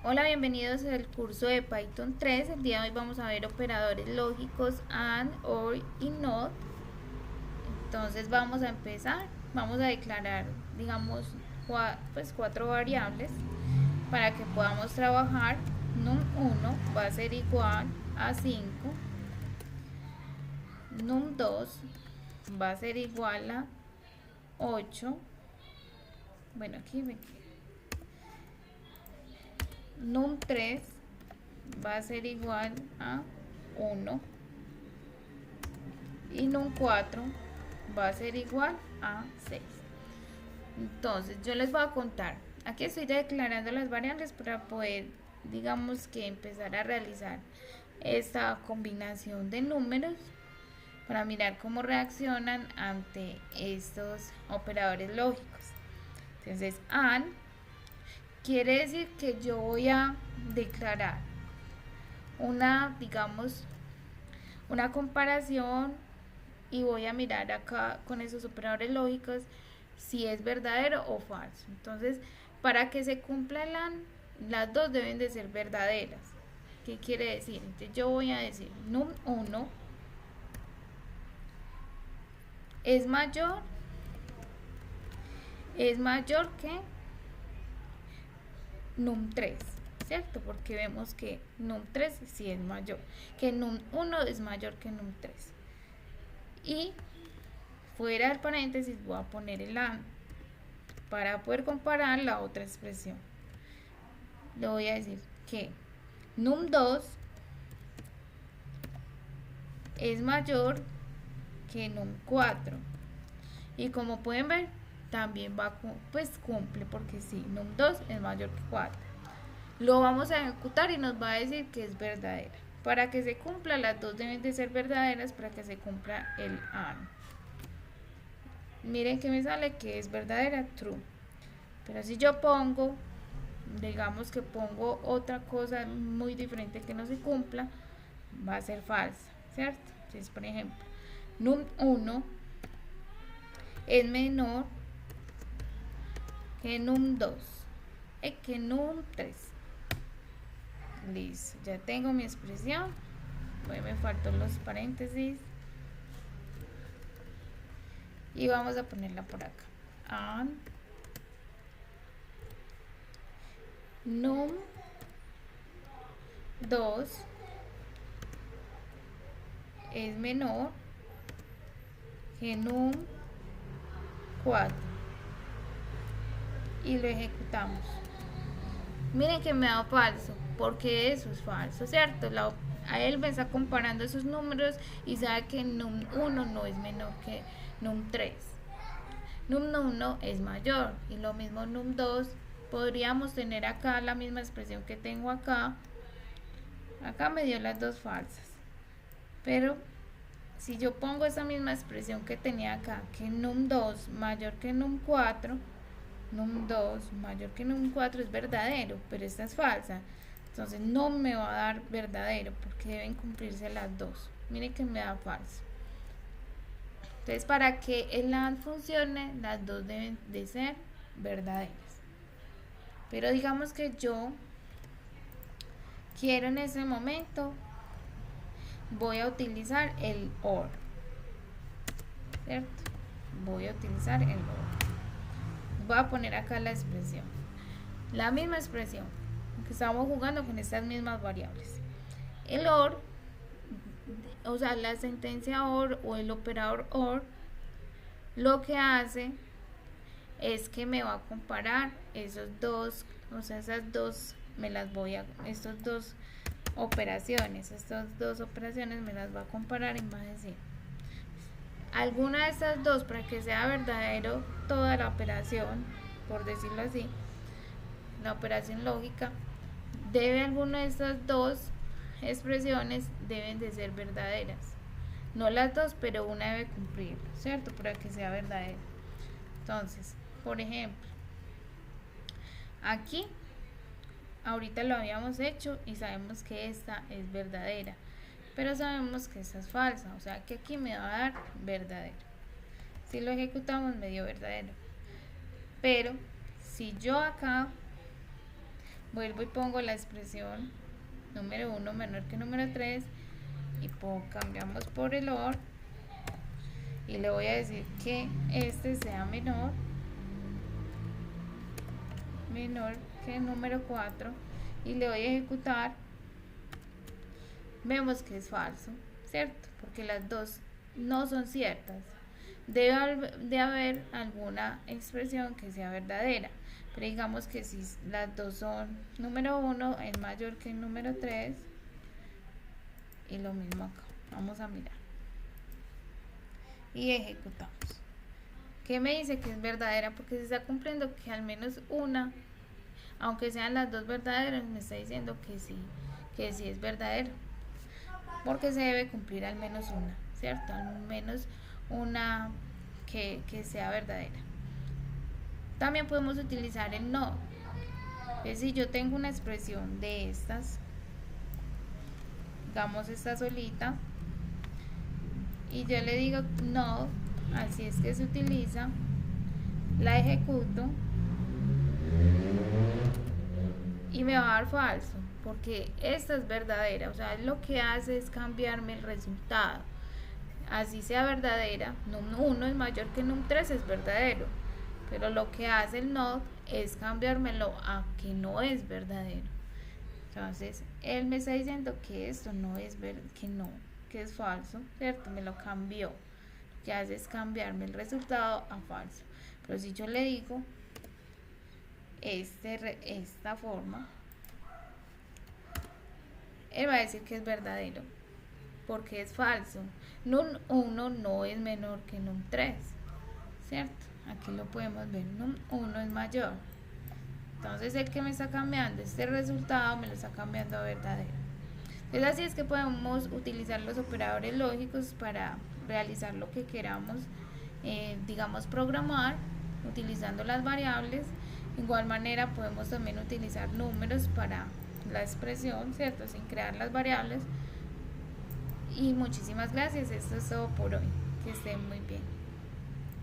Hola, bienvenidos al curso de Python 3. El día de hoy vamos a ver operadores lógicos AND, OR y NOT. Entonces vamos a empezar. Vamos a declarar, digamos, cuatro variables para que podamos trabajar. Num1 va a ser igual a 5. Num2 va a ser igual a 8. Bueno, aquí me quedo. Num3 va a ser igual a 1. Y num4 va a ser igual a 6. Entonces yo les voy a contar. Aquí estoy declarando las variables para poder, digamos que empezar a realizar esta combinación de números para mirar cómo reaccionan ante estos operadores lógicos. Entonces, AND quiere decir que yo voy a declarar una, digamos, una comparación y voy a mirar acá con esos operadores lógicos si es verdadero o falso. Entonces, para que se cumplan las dos deben de ser verdaderas. ¿Qué quiere decir? Entonces yo voy a decir num1 es mayor que num3, ¿cierto? Porque vemos que num3 sí es mayor, que num1 es mayor que num3. Y fuera del paréntesis voy a poner el AND para poder comparar la otra expresión. Le voy a decir que num2 es mayor que num4. Y como pueden ver, también pues cumple porque sí, num2 es mayor que 4. Lo vamos a ejecutar y nos va a decir que es verdadera. Para que se cumpla, las dos deben de ser verdaderas para que se cumpla el AND. Miren que me sale que es verdadera, true. Pero si yo pongo, digamos que pongo otra cosa muy diferente que no se cumpla, va a ser falsa, ¿cierto? Entonces, por ejemplo, num1 es menor que num2 y que num3. Listo, ya tengo mi expresión. Me faltan los paréntesis y vamos a ponerla por acá. And num2 es menor que num4 y lo ejecutamos. Miren que me da falso, porque eso es falso, ¿cierto? A él me está comparando esos números y sabe que num1 no es menor que num3. Num1 es mayor y lo mismo num2. Podríamos tener acá la misma expresión que tengo acá. Acá me dio las dos falsas. Pero si yo pongo esa misma expresión que tenía acá, que num2 mayor que num4, num2 mayor que num4 es verdadero, pero esta es falsa. Entonces no me va a dar verdadero porque deben cumplirse las dos. Miren que me da falso. Entonces para que el AND funcione, las dos deben de ser verdaderas. Pero digamos que yo quiero en ese momento, voy a utilizar el OR, ¿cierto? Voy a utilizar el OR. Voy a poner acá la expresión. La misma expresión, que estamos jugando con estas mismas variables. El OR, o sea, la sentencia OR o el operador OR, lo que hace es que me va a comparar esos dos, o sea, esas dos me las voy a, estas dos operaciones me las va a comparar y me va a decir alguna de estas dos para que sea verdadero toda la operación, por decirlo así, la operación lógica, debe alguna de estas dos expresiones deben de ser verdaderas. No las dos, pero una debe cumplir, ¿cierto? Para que sea verdadera. Entonces, por ejemplo, aquí, ahorita lo habíamos hecho y sabemos que esta es verdadera, pero sabemos que esta es falsa, o sea que aquí me va a dar verdadero. Si lo ejecutamos me dio verdadero. Pero si yo acá Vuelvo y pongo la expresión número 1 menor que número 3 y cambiamos por el OR y le voy a decir que este sea menor que el número 4 y le voy a ejecutar. Vemos que es falso, ¿cierto? Porque las dos no son ciertas. Debe de haber alguna expresión que sea verdadera, pero digamos que si las dos son número 1 es mayor que el número 3 y lo mismo acá. Vamos a mirar y ejecutamos. ¿Qué me dice que es verdadera? Porque se está cumpliendo que al menos una, aunque sean las dos verdaderas, me está diciendo que sí es verdadero, porque se debe cumplir al menos una, ¿cierto? Al menos una que sea verdadera. También podemos utilizar el no. Es decir, yo tengo una expresión de estas, digamos esta solita, y yo le digo no, así es que se utiliza, la ejecuto y me va a dar falso, porque esta es verdadera, o sea, lo que hace es cambiarme el resultado. Así sea verdadera, num 1 es mayor que num 3 es verdadero, pero lo que hace el not es cambiármelo a que no es verdadero. Entonces él me está diciendo que esto no es que es falso, ¿cierto? Me lo cambió. Lo que hace es cambiarme el resultado a falso. Pero si yo le digo esta forma, él va a decir que es verdadero, porque es falso. Num 1 no es menor que num 3, ¿cierto? Aquí lo podemos ver, num 1 es mayor. Entonces el que me está cambiando este resultado me lo está cambiando a verdadero. Entonces así es que podemos utilizar los operadores lógicos para realizar lo que queramos, digamos programar, utilizando las variables. De igual manera podemos también utilizar números para la expresión, ¿cierto? Sin crear las variables. Y muchísimas gracias, esto es todo por hoy, que estén muy bien.